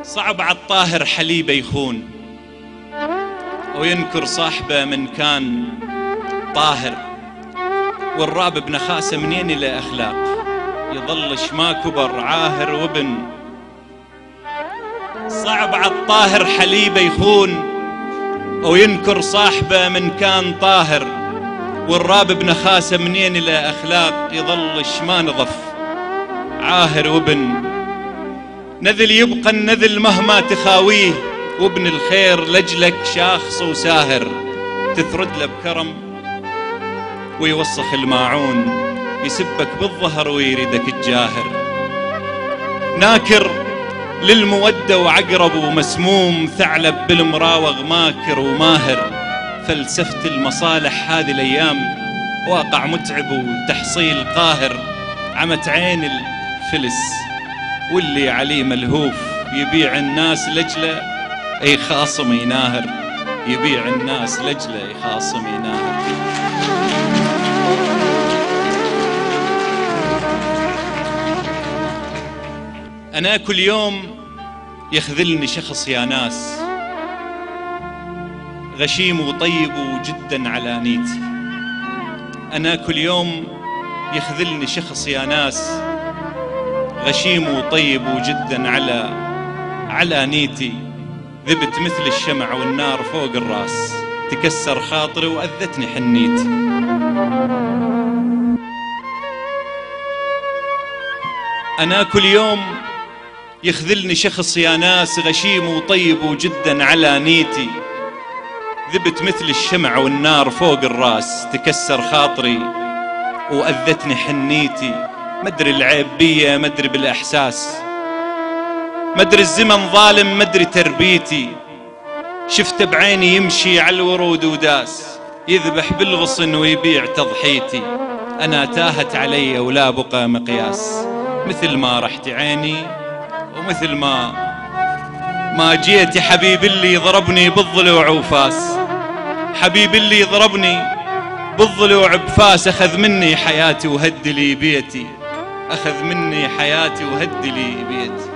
صعب عالطاهر حليبه يخون وينكر صاحبه من كان طاهر، والراب ابن خاسه منين له اخلاق يظلش ما كبر عاهر وابن. صعب عالطاهر حليبه يخون وينكر صاحبه من كان طاهر، والراب ابن خاسه منين له اخلاق يظلش ما نظف عاهر وابن. نذل يبقى النذل مهما تخاويه، وابن الخير لجلك شاخص وساهر، تثرد له بكرم ويوسخ الماعون، يسبك بالظهر ويريدك الجاهر. ناكر للمودة وعقرب ومسموم، ثعلب بالمراوغ ماكر وماهر. فلسفة المصالح هذه الأيام واقع متعب وتحصيل قاهر. عمت عين الفلس واللي عليه ملهوف، يبيع الناس لجله اي خاصم يناهر، يبيع الناس لجله اي خاصم يناهر. انا كل يوم يخذلني شخص يا ناس، غشيم وطيب وجدا على نيتي. انا كل يوم يخذلني شخص يا ناس، غشيم وطيب وجدا على نيتي. ذبت مثل الشمع والنار فوق الراس، تكسر خاطري وأذتني حنيتي. أنا كل يوم يخذلني شخص يا ناس، غشيم وطيب وجدا على نيتي. ذبت مثل الشمع والنار فوق الراس، تكسر خاطري وأذتني حنيتي. مدري العيب بيا مدري بالإحساس، مدري الزمن ظالم مدري تربيتي. شفته بعيني يمشي على الورود وداس، يذبح بالغصن ويبيع تضحيتي. أنا تاهت علي ولا بقى مقياس، مثل ما رحت عيني ومثل ما جيت. حبيب اللي ضربني بالضلوع وفاس، حبيب اللي ضربني بالضلوع بفاس. أخذ مني حياتي وهد لي بيتي، أخذ مني حياتي وهد لي بيتي.